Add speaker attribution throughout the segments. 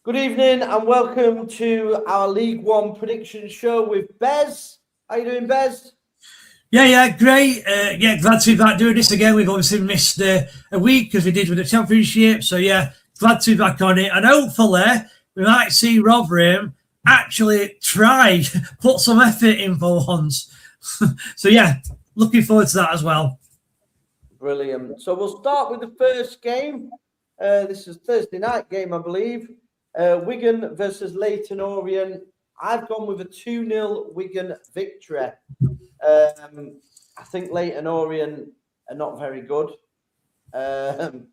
Speaker 1: Good evening and welcome to our League One prediction show with Bez. How you doing, Bez?
Speaker 2: Yeah, great. Glad to be back doing this again. We've obviously missed a week as we did with the Championship. So, glad to be back on it. And hopefully, we might see Rotherham actually try, put some effort in for once. So, looking forward to that as well.
Speaker 1: Brilliant. So, we'll start with the first game. This is Thursday night game, I believe. Wigan versus Leyton Orient. I've gone with a 2-0 Wigan victory. I think Leyton Orient are not very good, if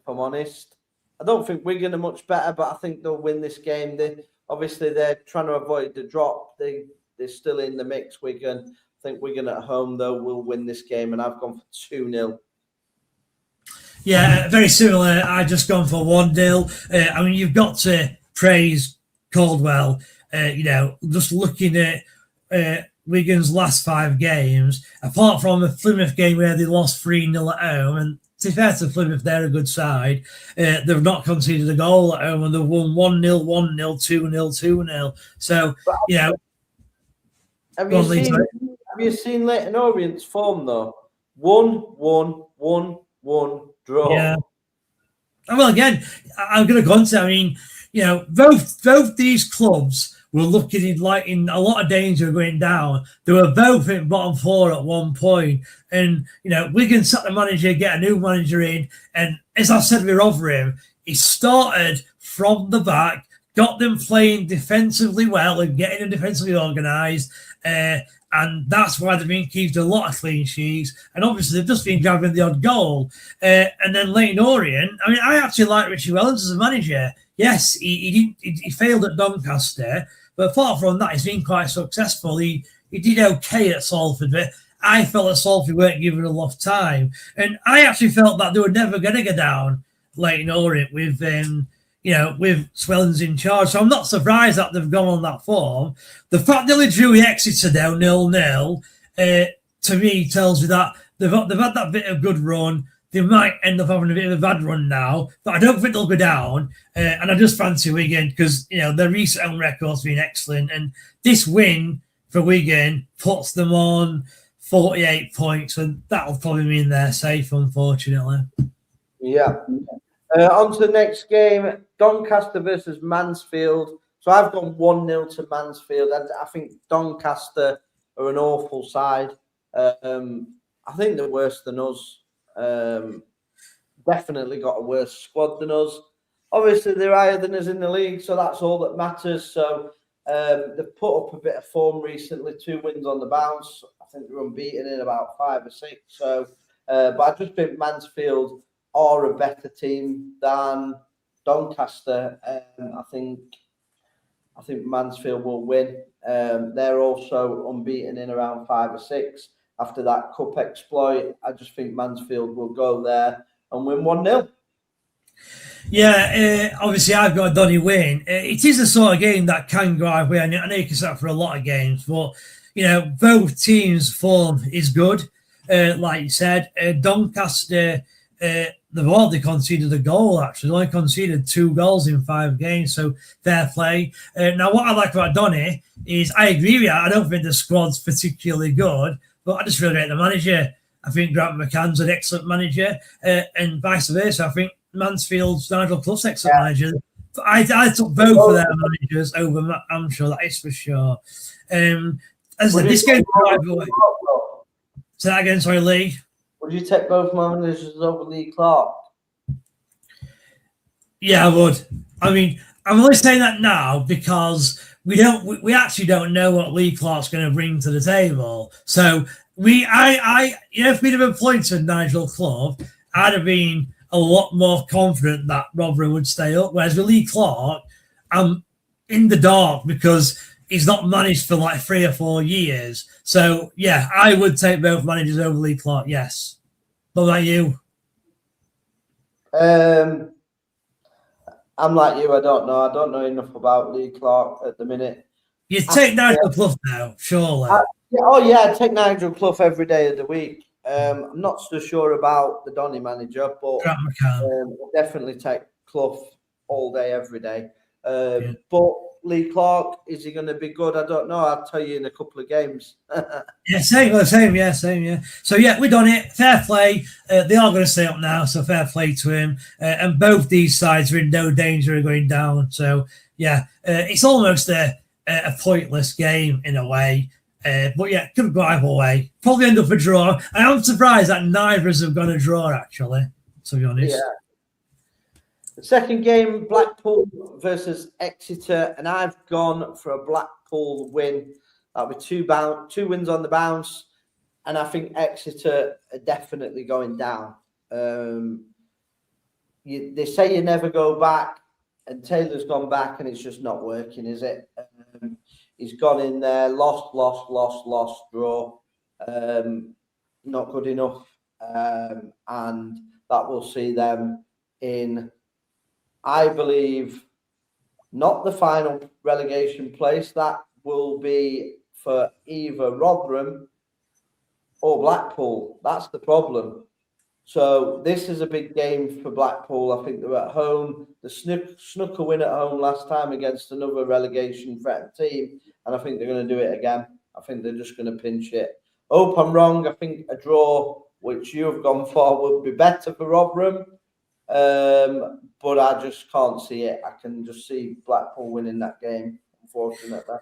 Speaker 1: I'm honest. I don't think Wigan are much better, but I think they'll win this game. They're trying to avoid the drop. They're still in the mix, Wigan. I think Wigan at home, though, will win this game, and I've gone for 2-0.
Speaker 2: Yeah, very similar. I just gone for 1-0. You've got to praise Caldwell. Just looking at Wigan's last 5 games, apart from the Plymouth game where they lost 3-0 at home, and to be fair to Plymouth, they're a good side. They've not conceded a goal at home, and they've won 1-0, 1-0, 2-0, 2-0. So,
Speaker 1: Have you seen Leyton Orient's form, though? 1-1, 1-1, draw.
Speaker 2: Yeah. Well, again, I'm going to go on to, both these clubs were looking in a lot of danger of going down. They were both in bottom 4 at one point. And, Wigan sat the manager, get a new manager in. And as I said with Rotherham, he started from the back, got them playing defensively well and getting them defensively organised. And that's why they've been keeping a lot of clean sheets. And obviously, they've just been grabbing the odd goal. And then Leyton Orient, I actually like Richie Wellens as a manager. Yes, he failed at Doncaster, but apart from that, he's been quite successful. He did okay at Salford, but I felt that Salford weren't given enough time. And I actually felt that they were never going to go down, Leyton Orient, with Swellens in charge. So I'm not surprised that they've gone on that form. The fact that they drew Exeter down 0-0, to me, tells me that they've had that bit of good run. They might end up having a bit of a bad run now, but I don't think they'll go down. And I just fancy Wigan because, their recent home record's been excellent. And this win for Wigan puts them on 48 points, and that'll probably mean they're safe, unfortunately.
Speaker 1: Yeah. On to the next game, Doncaster versus Mansfield. So I've gone 1-0 to Mansfield. And I think Doncaster are an awful side. I think they're worse than us. Definitely got a worse squad than us. Obviously, they're higher than us in the league, so that's all that matters. So they've put up a bit of form recently, 2 wins on the bounce. I think they're unbeaten in about 5 or 6. So, but I just think Mansfield are a better team than Doncaster. I think Mansfield will win. They're also unbeaten in around 5 or 6. After that cup exploit, I just think Mansfield will go there and win 1-0.
Speaker 2: Yeah, obviously I've got a Donny win. It is the sort of game that can go either way. I know you can say that for a lot of games, but, both teams' form is good. Like you said, Doncaster, they've already conceded a goal, actually. They only conceded 2 goals in 5 games, so fair play. Now, what I like about Donny is I agree with you. I don't think the squad's particularly good, but I just really rate the manager. I think Grant McCann's an excellent manager, and vice versa. I think Mansfield's Nigel Clough's excellent manager. But I took both of their managers over I'm sure that is for sure. As this game, say that again, sorry, Lee.
Speaker 1: Would you take both managers over Lee Clark?
Speaker 2: Yeah, I would. I'm only saying that now because we actually don't know what Lee Clark's going to bring to the table. So if we'd have appointed Nigel Clough, I'd have been a lot more confident that Rotherham would stay up. Whereas with Lee Clark, I'm in the dark because he's not managed for like 3 or 4 years. So I would take both managers over Lee Clark. Yes. What about you?
Speaker 1: I'm like you. I don't know. I don't know enough about Lee Clark at the minute.
Speaker 2: You take Nigel Clough now, surely.
Speaker 1: I'd take Nigel Clough every day of the week. I'm not so sure about the Donny manager, but
Speaker 2: Grant McCann.
Speaker 1: definitely take Clough all day, every day. But Lee Clark, is he going to be good? I don't know. I'll tell you in a couple of games.
Speaker 2: Yeah, same. So yeah, we're done it. Fair play. They are going to stay up now, so fair play to him. And both these sides are in no danger of going down. So yeah, it's almost a pointless game in a way. But yeah, could go either way. Probably end up a draw. I am surprised that neither of us have got a draw, actually, to be honest.
Speaker 1: Yeah. The second game, Blackpool versus Exeter, and I've gone for a Blackpool win. That'll be two wins on the bounce, and I think Exeter are definitely going down. They say you never go back, and Taylor's gone back, and it's just not working, is it? He's gone in there, lost, draw. Not good enough, and that will see them in, I believe, not the final relegation place. That will be for either Rotherham or Blackpool. That's the problem. So this is a big game for Blackpool. I think they're at home. They snuck a win at home last time against another relegation threatened team, and I think they're going to do it again. I think they're just going to pinch it. Hope I'm wrong. I think a draw, which you have gone for, would be better for Rotherham. But I just can't see it. I can just see Blackpool winning that game, unfortunately.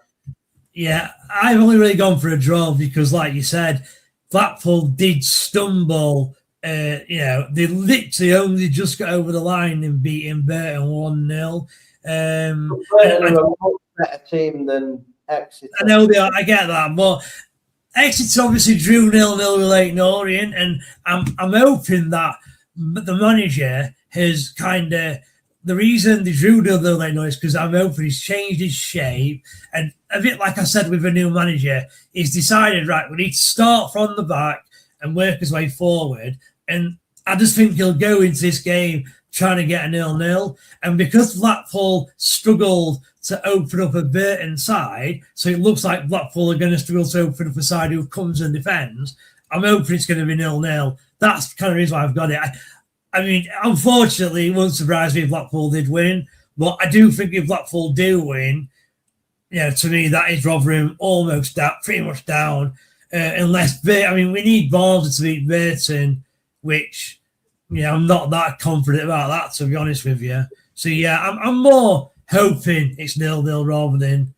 Speaker 2: Yeah, I've only really gone for a draw because, like you said, Blackpool did stumble. They literally only just got over the line in beating Burton 1-0.
Speaker 1: Burton are a much better team than Exeter.
Speaker 2: I know they are. I get that, but Exeter obviously drew 0-0 with Leyton Orient, and I'm hoping that the manager has kind of, the reason they drew 0-0 Leyton Orient is because I'm hoping he's changed his shape, and a bit like I said with a new manager, he's decided, right, we need to start from the back and work his way forward. And I just think he'll go into this game trying to get a 0-0. And because Blackpool struggled to open up a Burton side, so it looks like Blackpool are going to struggle to open up a side who comes and defends, I'm hoping it's going to be 0-0. That's the kind of reason why I've got it. I mean, unfortunately, it won't surprise me if Blackpool did win, but I do think if Blackpool do win, to me, that is Rotherham almost down, pretty much down. Unless, we need Barnsley to beat Burton, which, I'm not that confident about that, to be honest with you. So, yeah, I'm more hoping it's 0-0 rather than,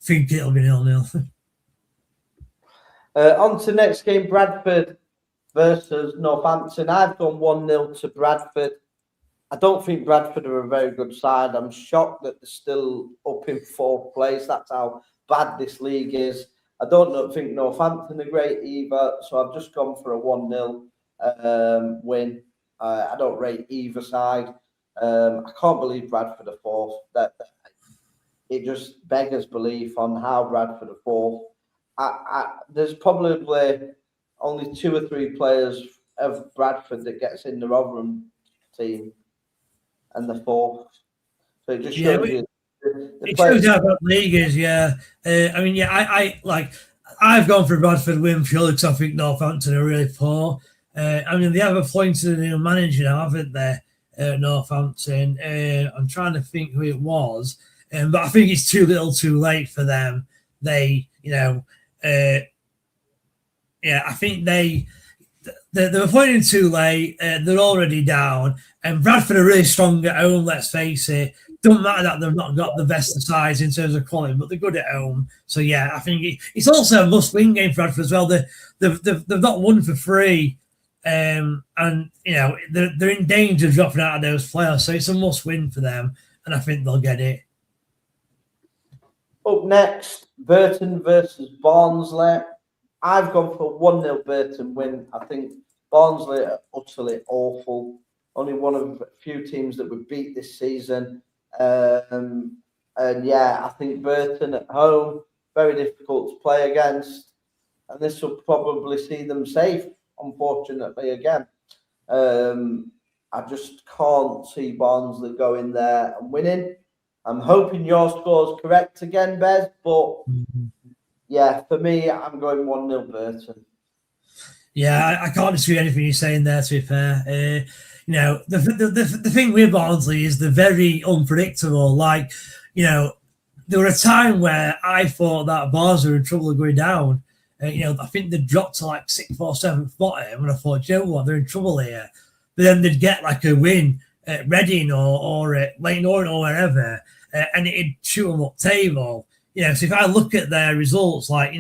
Speaker 2: think it'll be 0-0.
Speaker 1: On to next game, Bradford versus Northampton. I've gone 1-0 to Bradford. I don't think Bradford are a very good side. I'm shocked that they're still up in fourth place. That's how bad this league is. I don't think Northampton are great either, so I've just gone for a 1-0 win. I don't rate either side. I can't believe Bradford are fourth. It just beggars belief on how Bradford are fourth. There's probably only 2 or 3 players of Bradford that gets in the Rotherham team, and the fourth. So it just shows you.
Speaker 2: It shows how that league is, yeah. I've gone for Bradford win purely because I think Northampton are really poor. They have appointed a new manager now, haven't they? Northampton. I'm trying to think who it was, but I think it's too little, too late for them. I think they're appointing too late. They're already down, and Bradford are really strong at home. Let's face it. Don't matter that they've not got the best of sides in terms of quality, but they're good at home. So yeah, I think it's also a must-win game for Bradford as well. They've not won for free, and they're in danger of dropping out of those playoffs. So it's a must-win for them, and I think they'll get it.
Speaker 1: Up next, Burton versus Barnsley. I've gone for 1-0 Burton win. I think Barnsley are utterly awful. Only one of a few teams that would beat this season. And yeah, I think Burton at home, very difficult to play against. And this will probably see them safe, unfortunately, again. I just can't see Barnsley going there and winning. I'm hoping your score's correct again, Bez, but yeah, for me, I'm going 1-0 Burton.
Speaker 2: Yeah, I can't disagree with anything you're saying there, to be fair. the thing with Barnsley is they're very unpredictable. Like, there were a time where I thought that Barnsley were in trouble of going down. I think they dropped to like 6th or 7th bottom, and I thought, you know what, they're in trouble here. But then they'd get like a win at Reading or at Leyton or wherever, and it'd shoot them up table. So if I look at their results, like,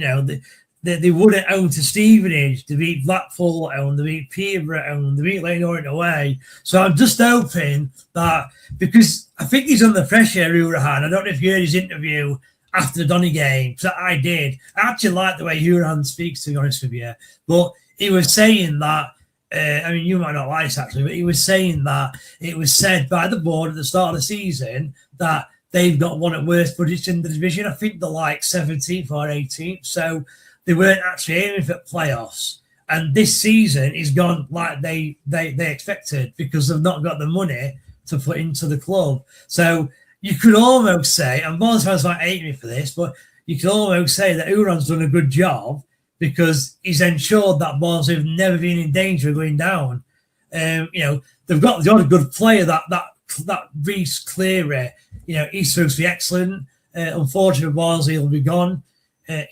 Speaker 2: they won at home to Stevenage, they beat Blackpool at home, they beat Peterborough at home, they beat Leyton Orient away. So I'm just hoping that, because I think he's under pressure, Hourihane. I don't know if you heard his interview after the Donny game, because I did. I actually like the way Hourihane speaks, to be honest with you. But he was saying that, you might not like this actually, but he was saying that it was said by the board at the start of the season that they've got one of the worst budgets in the division. I think they're like 17th or 18th. So they weren't actually aiming for playoffs. And this season is gone like they expected, because they've not got the money to put into the club. So you could almost say, and Barnes fans might hate me for this, but you could almost say that Uran's done a good job, because he's ensured that Barnsley have never been in danger of going down. They've got a good player, that Reece Cleary. He's supposed to be excellent. Unfortunately, Barnsley will be gone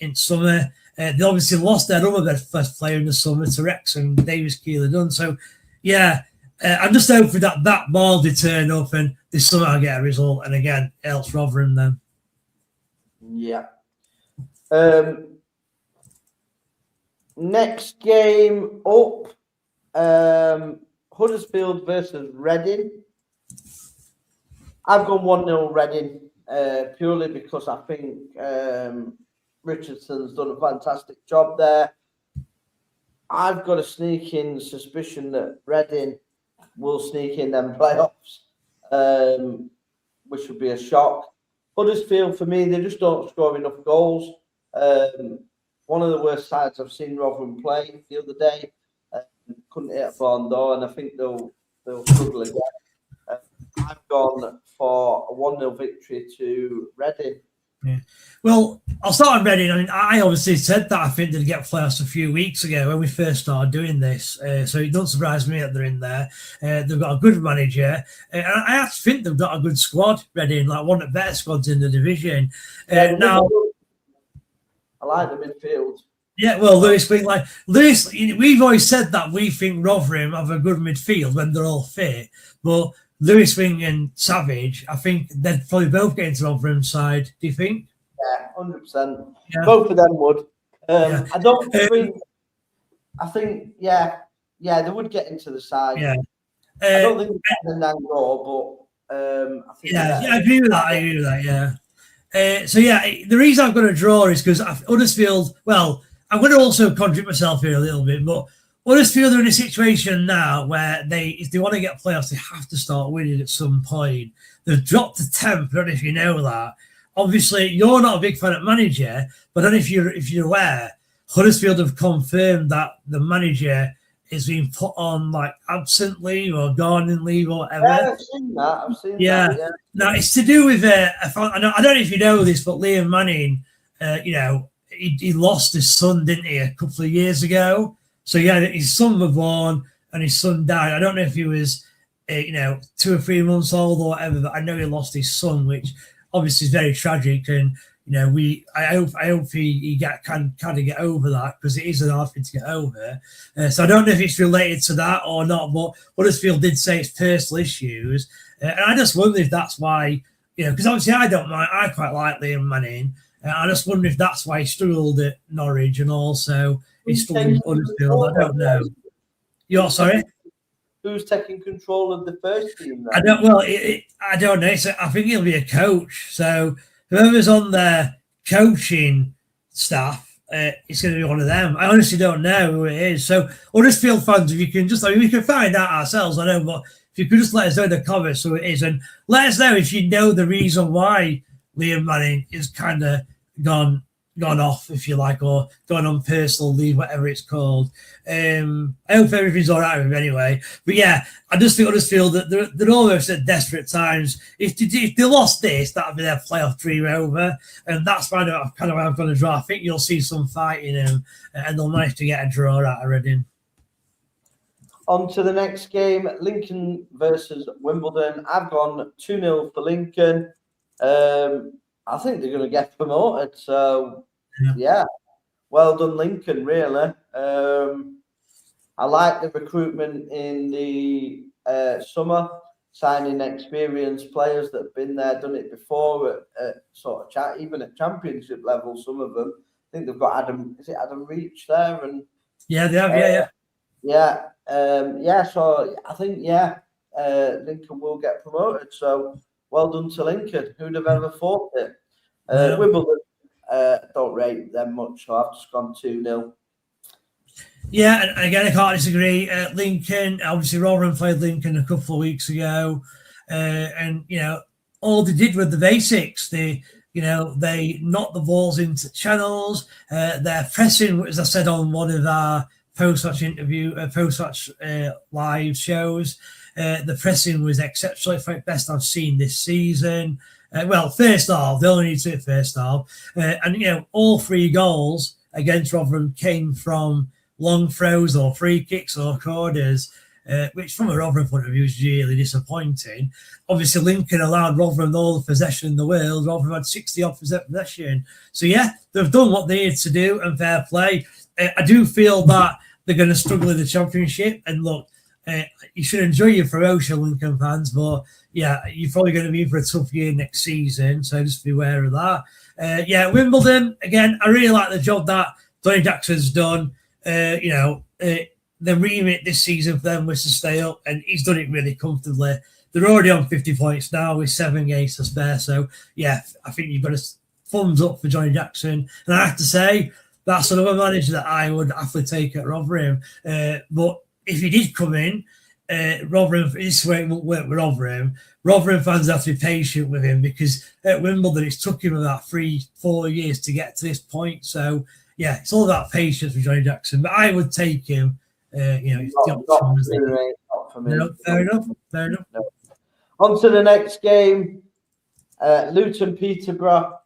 Speaker 2: in summer. They obviously lost their other best player in the summer to Wrexham, Davis Keeler-Dunn. So, I'm just hoping that Barnsley turn up and this summer I get a result. And again, else Rotherham then.
Speaker 1: Yeah. Next game up, Huddersfield versus Reading. I've gone 1-0 Reading, purely because I think Richardson's done a fantastic job there. I've got a sneaking suspicion that Reading will sneak in them playoffs, which would be a shock. Huddersfield, for me, they just don't score enough goals. One of the worst sides I've seen Rotherham play the other day. Couldn't hit a barn door, and I think they'll struggle again. I've gone for a 1-0 victory to Reading.
Speaker 2: Yeah. Well, I'll start on Reading. I obviously said that I think they'd get playoffs a few weeks ago when we first started doing this. So it doesn't surprise me that they're in there. They've got a good manager. And I actually think they've got a good squad, Reading, like one of the better squads in the division. Now,
Speaker 1: I like the midfield.
Speaker 2: Yeah, well, Lewis, we've always said that we think Rotherham have a good midfield when they're all fit. But Lewis Wing and Savage, I think they'd probably both get into Rotherham's side. Do you think?
Speaker 1: Yeah, 100%. Yeah. Both of them would. I don't think. I think, they would get into the side.
Speaker 2: Yeah.
Speaker 1: I don't think it's better than Nango, but I think.
Speaker 2: I agree with that. Yeah. The reason I've got a draw is because Huddersfield. Well, I'm going to also contradict myself here a little bit, but Huddersfield are in a situation now where if they want to get playoffs, they have to start winning at some point. They've dropped to 10th. I don't know if you know that. Obviously, you're not a big fan of manager, but I don't know if you're aware, Huddersfield have confirmed that the manager is being put on like absent leave or gone in leave or whatever.
Speaker 1: Yeah, I've seen that. Yeah.
Speaker 2: Now, it's to do with, I don't know if you know this, but Liam Manning, he lost his son, didn't he, a couple of years ago? So, his son was born and his son died. I don't know if he was, 2 or 3 months old or whatever, but I know he lost his son, which obviously is very tragic. And, I hope he can kind of get over that, because it is an hard thing to get over. So I don't know if it's related to that or not, but Huddersfield did say it's personal issues. And I just wonder if that's why, because obviously I don't mind. I quite like Liam Manning. I just wonder if that's why he struggled at Norwich and also he struggled at Huddersfield. I don't know. You're sorry?
Speaker 1: Who's taking control of the first team then?
Speaker 2: I don't know. I think he'll be a coach. So whoever's on their coaching staff, it's going to be one of them. I honestly don't know who it is. So Huddersfield fans, if you can we can find out ourselves, I know, but if you could just let us know in the comments who it is, and let us know if you know the reason why Liam Manning is kind of gone off, if you like, or gone on personal leave, whatever it's called. I hope everything's all right with him anyway. But I just think Huddersfield that they're almost at desperate times. If they lost this, that would be their playoff dream over, and that's kind of where I'm going to draw. I think you'll see some fight in him, and they'll manage to get a draw out of Reading.
Speaker 1: On to the next game, Lincoln versus Wimbledon. I've gone 2-0 for Lincoln. I think they're going to get promoted. So, yeah, well done, Lincoln, really. I like the recruitment in the summer, signing experienced players that have been there, done it before at sort of even at championship level, some of them. I think they've got Adam Reach there? And
Speaker 2: yeah, they have,
Speaker 1: so I think, Lincoln will get promoted. So well done to Lincoln. Who'd have ever thought it? Wimbledon, don't rate them much, so I've just gone 2-0.
Speaker 2: Yeah, and again, I can't disagree. Lincoln, obviously, Rotherham played Lincoln a couple of weeks ago. And, all they did with the basics. They knocked the balls into channels. Their pressing, as I said on one of our post-match live shows, the pressing was exceptional. It's the best I've seen this season. First half, they only need to hit first half. And, all 3 goals against Rotherham came from long throws or free kicks or corners, which from a Rotherham point of view is really disappointing. Obviously, Lincoln allowed Rotherham all the possession in the world. Rotherham had 60% possession. So, yeah, they've done what they need to do, and fair play. I do feel that they're going to struggle in the Championship. And look, you should enjoy your promotion, Lincoln fans, but, yeah, you're probably going to be in for a tough year next season, so just be aware of that. Wimbledon, again, I really like the job that Donny Jackson's done. The remit this season for them was to stay up, and he's done it really comfortably. They're already on 50 points now with 7 games to spare. So, yeah, I think you've got a thumbs up for Johnny Jackson. And I have to say, that's another manager that I would happily take at Rotherham. But if he did come in, Rotherham, this way it won't work with Rotherham. Rotherham fans have to be patient with him, because at Wimbledon, it's took him about 3-4 years to get to this point. So, yeah, it's all about patience with Johnny Jackson. But I would take him. Not
Speaker 1: for me.
Speaker 2: No, fair enough.
Speaker 1: No. On to the next game, Luton Peterborough.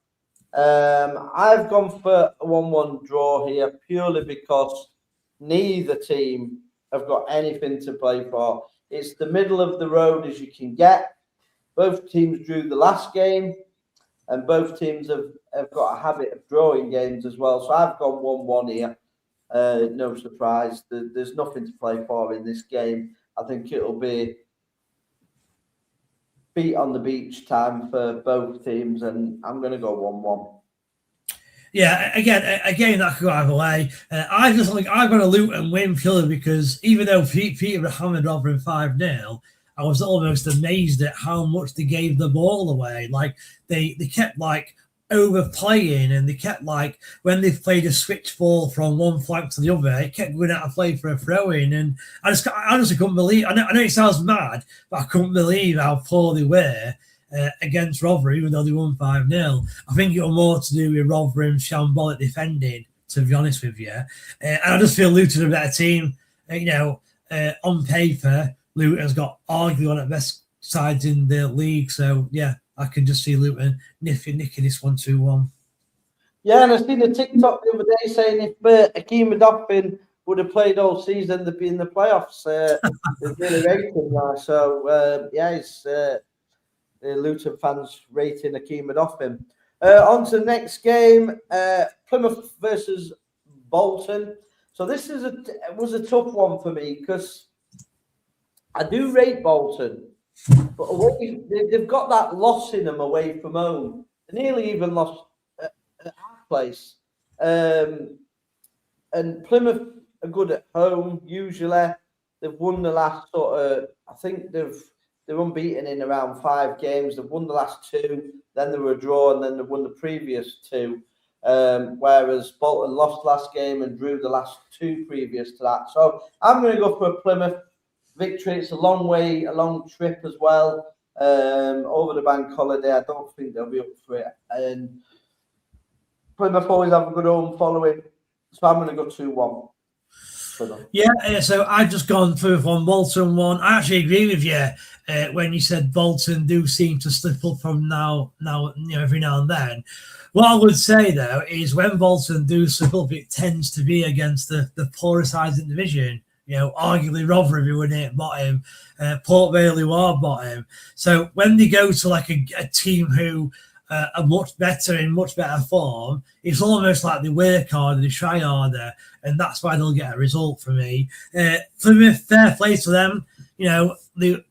Speaker 1: I've gone for a 1-1 draw here purely because neither team have got anything to play for. It's the middle of the road as you can get. Both teams drew the last game, and both teams have got a habit of drawing games as well. So I've gone 1-1 here. No surprise. There's nothing to play for in this game. I think it'll be beat on the beach time for both teams, and I'm going to go 1-1.
Speaker 2: Yeah, again, that could go either way. I've got a Luton win purely because even though Peterborough hammered Rotherham 5-0, I was almost amazed at how much they gave the ball away. Like they kept overplaying, and they kept when they played a switch ball from one flank to the other, it kept going out of play for a throw-in, and I honestly couldn't believe. I know it sounds mad, but I couldn't believe how poor they were against Rotherham, even though they won 5-0. I think it was more to do with Rotherham's shambolic defending, to be honest with you. And I just feel Luton are a better team. On paper, Luton's got arguably one of the best sides in the league. So, yeah, I can just see Luton nicking this 1-2-1.
Speaker 1: Yeah, and I seen a TikTok the other day saying if Akeem Adofin would have played all season, they'd be in the playoffs. They're really rating now. So, it's the Luton fans rating Akeem Adofin. On to the next game, Plymouth versus Bolton. So this was a tough one for me because I do rate Bolton, but they've got that loss in them away from home. They nearly even lost at our place. And Plymouth are good at home usually. They've won the last I think they're unbeaten in around 5 games. They've won the last 2, then they were a draw, and then they've won the previous 2. Whereas Bolton lost last game and drew the last 2 previous to that. So I'm going to go for a Plymouth victory. It's a long trip as well. Over the bank holiday, I don't think they'll be up for it. And Plymouth always have a good home following. So I'm going to go 2-1.
Speaker 2: Yeah, so I've just gone through on Bolton 1. I actually agree with you when you said Bolton do seem to slip up from now, every now and then. What I would say, though, is when Bolton do slip up, it tends to be against the poorer sides in the division. arguably Rotherham who were near bottom, Port Vale who are bottom. So when they go to like a team who are much better, in much better form, it's almost like they work harder, they try harder, and that's why they'll get a result for me. Plymouth, fair play to them. The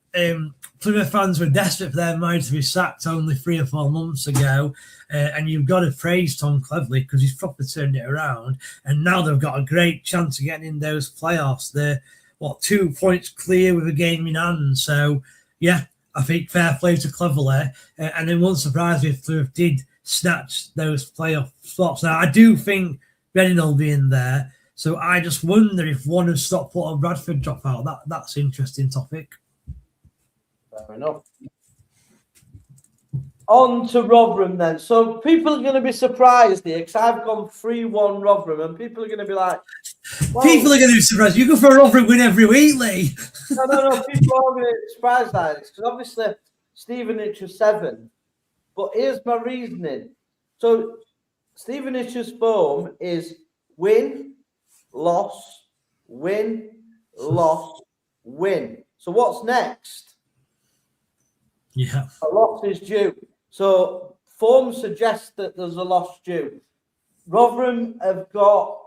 Speaker 2: Plymouth fans were desperate for their manager to be sacked only 3 or 4 months ago, and you've got to praise Tom Cleverley because he's properly turned it around, and now they've got a great chance of getting in those playoffs. They're 2 points clear with a game in hand, so yeah, I think fair play to Cleverley, and it won't surprise me if Plymouth did snatch those playoff spots. Now, I do think Reading will be in there, so I just wonder if one of Stockport or Bradford drop out. That's an interesting topic.
Speaker 1: Fair enough. On to Rotherham then. So people are going to be surprised here because I've gone 3-1 Rotherham, and people are going to be like, well,
Speaker 2: people are going to be surprised. You go for a Rotherham win every week, Lee.
Speaker 1: No. People are going to be surprised by this because obviously Stevenage is 7. But here's my reasoning. So Stevenage's form is win, loss, win, loss, win. So what's next?
Speaker 2: Yeah.
Speaker 1: A loss is due. So form suggests that there's a loss due. Rotherham have got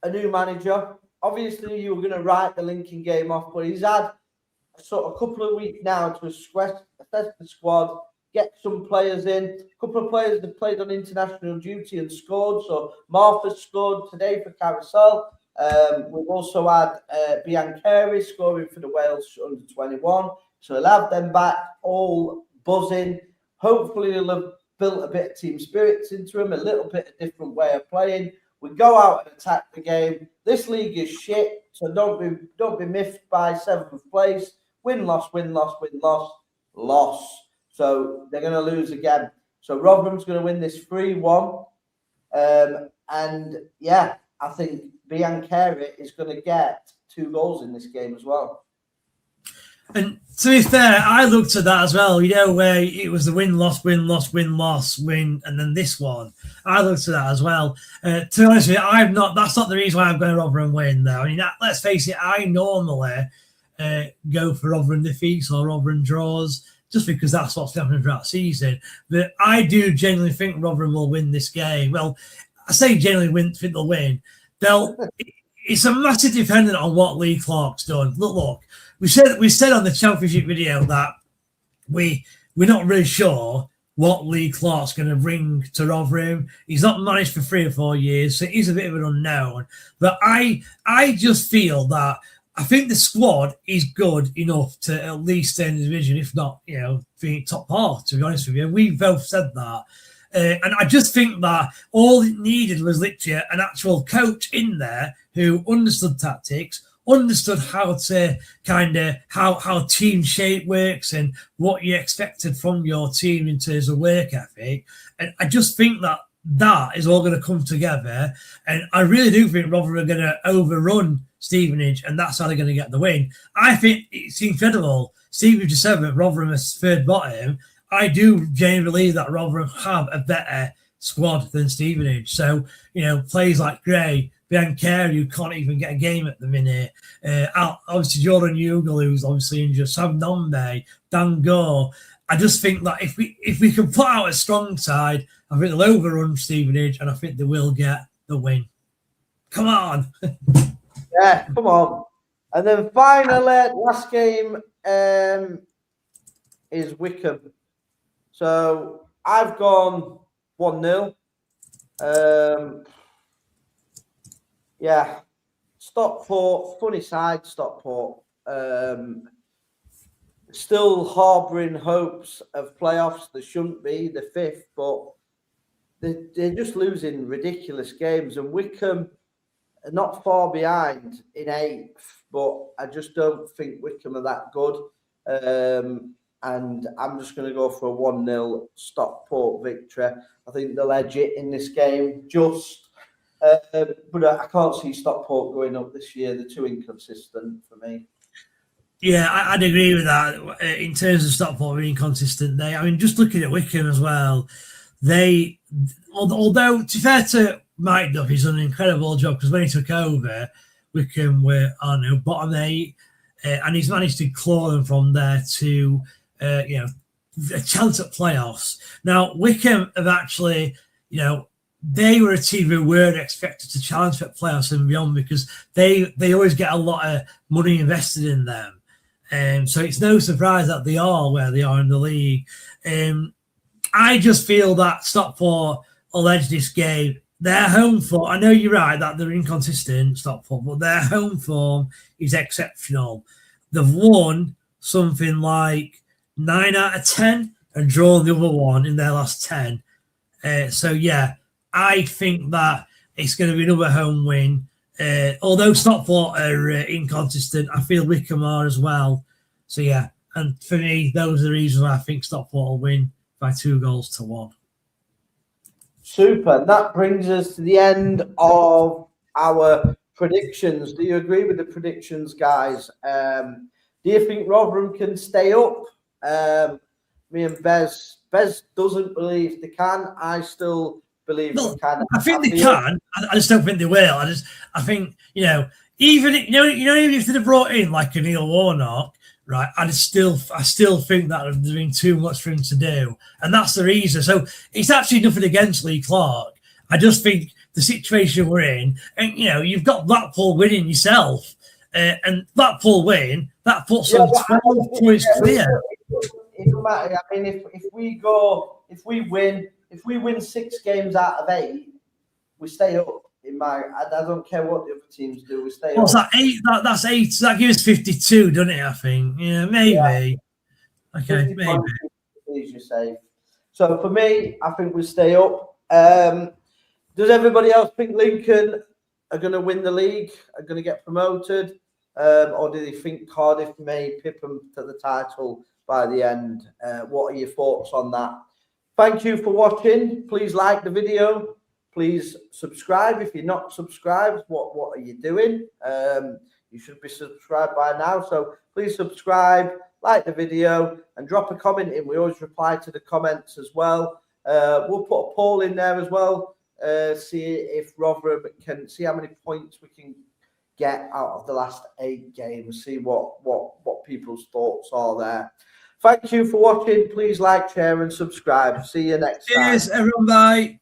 Speaker 1: a new manager. Obviously, you were going to write the Lincoln game off, but he's had a couple of weeks now to assess the squad, get some players in. A couple of players have played on international duty and scored. So Martha scored today for Carousel. We've also had Biancheri scoring for the Wales under-21. So he'll have them back all buzzing. Hopefully he'll have built a bit of team spirits into him, a little bit of different way of playing. We go out and attack the game. This league is shit, so don't be miffed by 7th place. Win, loss, win, loss, win, loss, loss. So they're going to lose again. So Rotherham's going to win this 3-1. And yeah, I think Biancheri is going to get 2 goals in this game as well.
Speaker 2: And to be fair, I looked at that as well, where it was the win, loss, win, loss, win, loss, win, and then this one. I looked at that as well. To be honest with you, that's not the reason why I'm going to Rotherham win, though. I mean, let's face it, I normally go for Rotherham defeats or Rotherham draws, just because that's what's happening throughout the season. But I do genuinely think Rotherham will win this game. Well, I say genuinely think they'll win. It's a massive dependent on what Lee Clark's done. Look. We said on the championship video that we're not really sure what Lee Clark's going to bring to Rotherham. He's not managed for 3 or 4 years, so he's a bit of an unknown. But I just feel that I think the squad is good enough to at least stay in the division, if not, being top half, to be honest with you. We both said that. And I just think that all it needed was literally an actual coach in there who understood tactics, understood how to how team shape works and what you expected from your team in terms of work ethic. And I just think that is all going to come together. And I really do think Rotherham are going to overrun Stevenage, and that's how they're going to get the win. I think it's incredible. Stevenage is 7th, Rotherham is 3rd bottom. I do genuinely believe that Rotherham have a better squad than Stevenage. So, players like Gray, Biancheri, who can't even get a game at the minute. Obviously, Jordan Ugle, who's obviously injured. Sam Nombe, Dan Gore. I just think that if we can put out a strong side, I think they'll overrun Stevenage, and I think they will get the win. Come on.
Speaker 1: Yeah, come on. And then finally, last game is Wickham. So I've gone 1-0. Yeah, Stockport, funny side, Stockport. Still harbouring hopes of playoffs. There shouldn't be, the 5th, but they're just losing ridiculous games. And Wickham are not far behind in 8th, but I just don't think Wickham are that good. And I'm just going to go for a 1-0 Stockport victory. I think they'll edge it in this game, just. But I can't see Stockport going up this year. They're too inconsistent for me.
Speaker 2: Yeah, I'd agree with that. In terms of Stockport being consistent, just looking at Wickham as well, although to be fair to Mike Duff, he's done an incredible job because when he took over, Wickham were, I don't know, bottom 8, and he's managed to claw them from there to, a chance at playoffs. Now, Wickham have actually, they were a team who weren't expected to challenge for playoffs and beyond because they always get a lot of money invested in them. So it's no surprise that they are where they are in the league. I just feel that Stockport will edge this game. Their home form, I know you're right that they're inconsistent, Stockport, but their home form is exceptional. They've won something like 9 out of 10 and drawn the other one in their last 10. I think that it's going to be another home win. Although Stockport are inconsistent, I feel Wickham are as well. So, and for me, those are the reasons why I think Stockport will win by 2-1.
Speaker 1: Super. That brings us to the end of our predictions. Do you agree with the predictions, guys? Do you think Rotherham can stay up? Me and Bez doesn't believe they can. I still believe they can.
Speaker 2: I think they can. I just don't think they will. I think even if they'd have brought in like a Neil Warnock, right? I still think that there's been too much for him to do, and that's the reason. So it's actually nothing against Lee Clark. I just think the situation we're in, and you've got Blackpool winning yourself, and Blackpool win that puts them 12 points clear.
Speaker 1: It doesn't matter. I mean, if we win 6 games out of 8, we stay up. I don't care what the other teams do. We stay up.
Speaker 2: What's that? 8? That's 8. That gives 52, doesn't it? I think. Yeah, maybe. Yeah. Okay, maybe.
Speaker 1: Please, you're safe. So for me, I think we stay up. Does everybody else think Lincoln are going to win the league? Are going to get promoted? Or do they think Cardiff may pip them to the title by the end? What are your thoughts on that? Thank you for watching. Please like the video. Please subscribe. If you're not subscribed, what are you doing? You should be subscribed by now. So please subscribe, like the video, and drop a comment in. We always reply to the comments as well. We'll put a poll in there as well. See if Rotherham can see how many points we can get out of the last 8 games. See what people's thoughts are there. Thank you for watching. Please like, share, and subscribe. See you next time.
Speaker 2: Cheers, everyone. Bye.